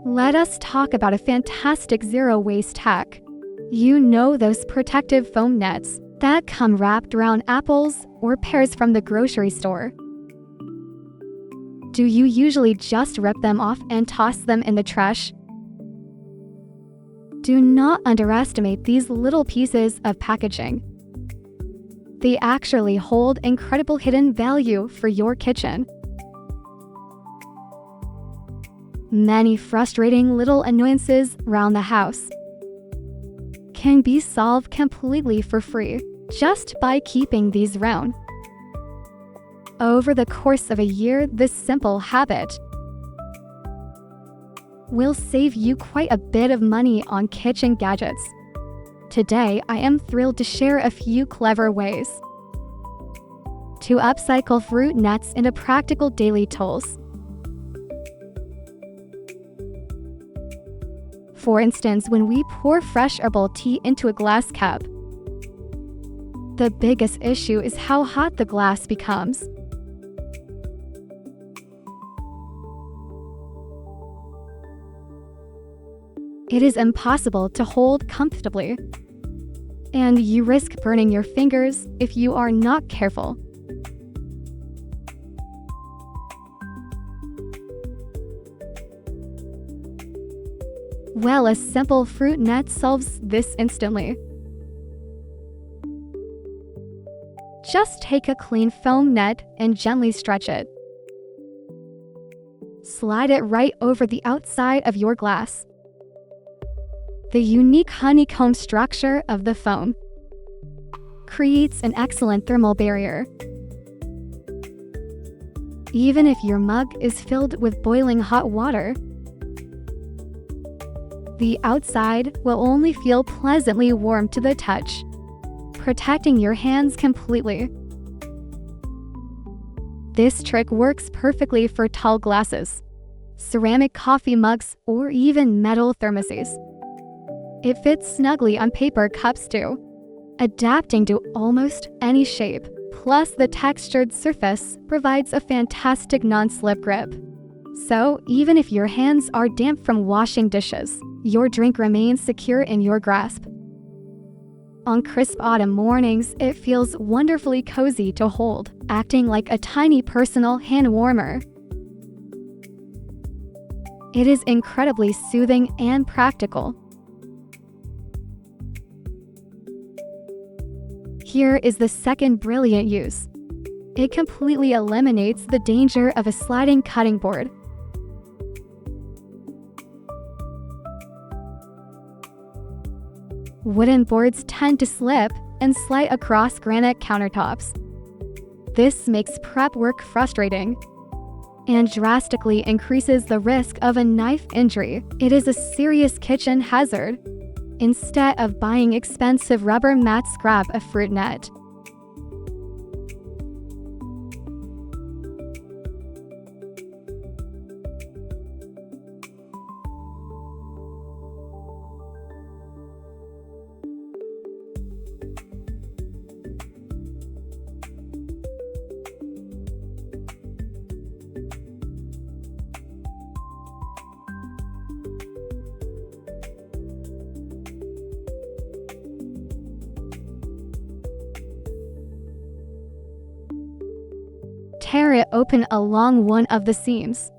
Let us talk about a fantastic zero-waste hack. You know those protective foam nets that come wrapped around apples or pears from the grocery store? Do you usually just rip them off and toss them in the trash? Do not underestimate these little pieces of packaging. They actually hold incredible hidden value for your kitchen. Many frustrating little annoyances around the house can be solved completely for free just by keeping these around. Over the course of a year, this simple habit will save you quite a bit of money on kitchen gadgets. Today, I am thrilled to share a few clever ways to upcycle fruit nets into practical daily tools. For instance, when we pour fresh herbal tea into a glass cup, the biggest issue is how hot the glass becomes. It is impossible to hold comfortably, and you risk burning your fingers if you are not careful. Well, a simple fruit net solves this instantly. Just take a clean foam net and gently stretch it. Slide it right over the outside of your glass. The unique honeycomb structure of the foam creates an excellent thermal barrier. Even if your mug is filled with boiling hot water, the outside will only feel pleasantly warm to the touch, protecting your hands completely. This trick works perfectly for tall glasses, ceramic coffee mugs, or even metal thermoses. It fits snugly on paper cups too, adapting to almost any shape. Plus, the textured surface provides a fantastic non-slip grip. So, even if your hands are damp from washing dishes, your drink remains secure in your grasp. On crisp autumn mornings, it feels wonderfully cozy to hold, acting like a tiny personal hand warmer. It is incredibly soothing and practical. Here is the second brilliant use. It completely eliminates the danger of a sliding cutting board. Wooden boards tend to slip and slide across granite countertops. This makes prep work frustrating and drastically increases the risk of a knife injury. It is a serious kitchen hazard. Instead of buying expensive rubber mats, grab a fruit net. Tear it open along one of the seams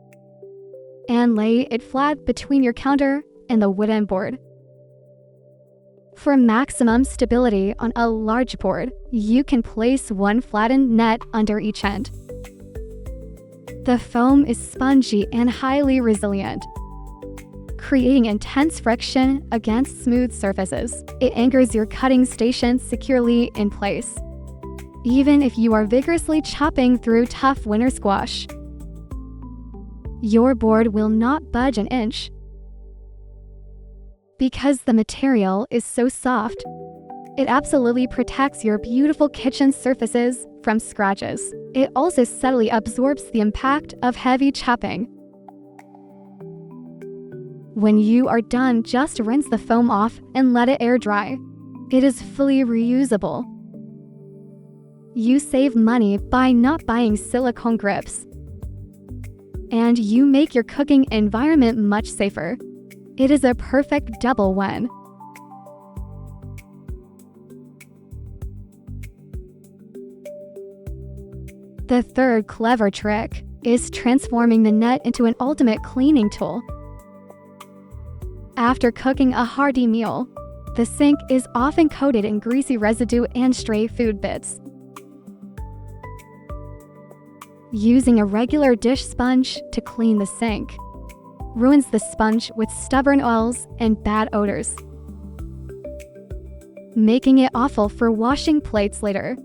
and lay it flat between your counter and the wooden board. For maximum stability on a large board, you can place one flattened net under each end. The foam is spongy and highly resilient, creating intense friction against smooth surfaces. It anchors your cutting station securely in place, even if you are vigorously chopping through tough winter squash. Your board will not budge an inch. Because the material is so soft, it absolutely protects your beautiful kitchen surfaces from scratches. It also subtly absorbs the impact of heavy chopping. When you are done, just rinse the foam off and let it air dry. It is fully reusable. You save money by not buying silicone grips. and you make your cooking environment much safer. It is a perfect double win. The third clever trick is transforming the net into an ultimate cleaning tool. After cooking a hearty meal, the sink is often coated in greasy residue and stray food bits. Using a regular dish sponge to clean the sink ruins the sponge with stubborn oils and bad odors, making it awful for washing plates later.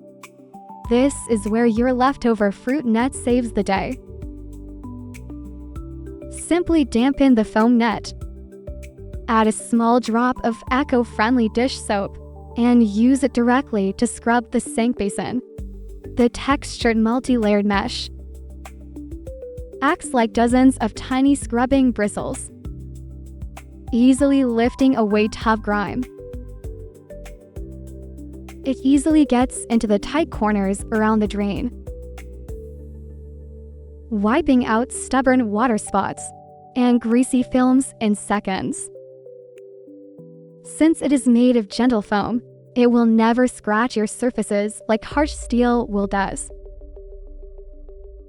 This is where your leftover fruit net saves the day. Simply dampen the foam net. Add a small drop of eco-friendly dish soap and use it directly to scrub the sink basin. The textured multi-layered mesh acts like dozens of tiny scrubbing bristles, easily lifting away tough grime. It easily gets into the tight corners around the drain, wiping out stubborn water spots and greasy films in seconds. Since it is made of gentle foam, it will never scratch your surfaces like harsh steel wool does.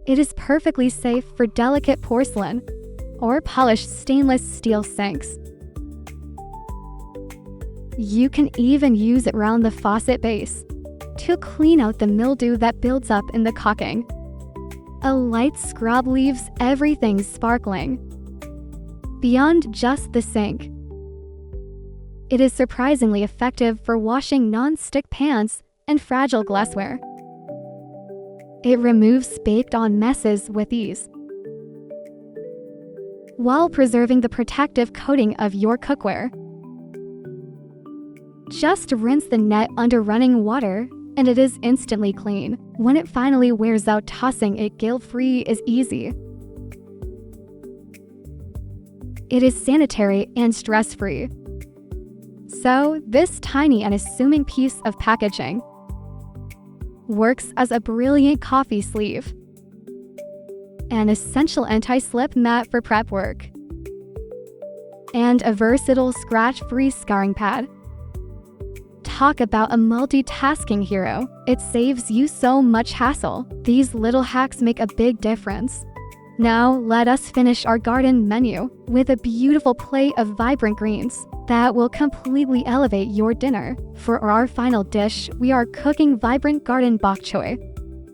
It is perfectly safe for delicate porcelain or polished stainless steel sinks. You can even use it around the faucet base to clean out the mildew that builds up in the caulking. A light scrub leaves everything sparkling. Beyond just the sink, it is surprisingly effective for washing non-stick pans and fragile glassware. It removes baked-on messes with ease, while preserving the protective coating of your cookware. Just rinse the net under running water, and it is instantly clean. When it finally wears out, tossing it guilt-free is easy. It is sanitary and stress-free. So, this tiny and unassuming piece of packaging works as a brilliant coffee sleeve, an essential anti-slip mat for prep work, and a versatile scratch-free scouring pad. Talk about a multitasking hero. It saves you so much hassle. These little hacks make a big difference. Now, let us finish our garden menu with a beautiful plate of vibrant greens that will completely elevate your dinner. For our final dish, we are cooking vibrant garden bok choy.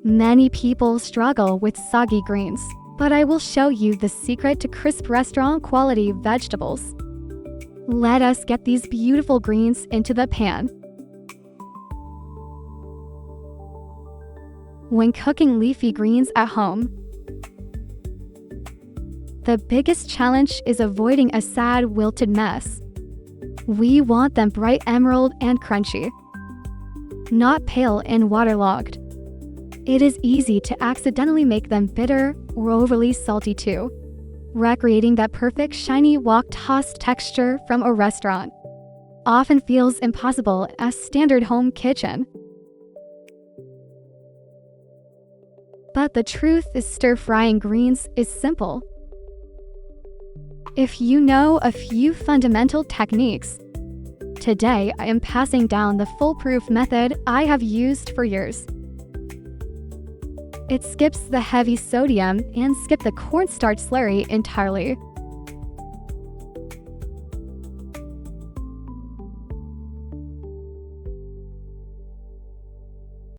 Many people struggle with soggy greens, but I will show you the secret to crisp restaurant-quality vegetables. Let us get these beautiful greens into the pan. When cooking leafy greens at home, the biggest challenge is avoiding a sad, wilted mess. We want them bright emerald and crunchy, not pale and waterlogged. It is easy to accidentally make them bitter or overly salty too, recreating that perfect shiny wok-tossed texture from a restaurant often feels impossible in a standard home kitchen. But the truth is, stir-frying greens is simple. If you know a few fundamental techniques, today I am passing down the foolproof method I have used for years. It skips the heavy sodium and skips the cornstarch slurry entirely.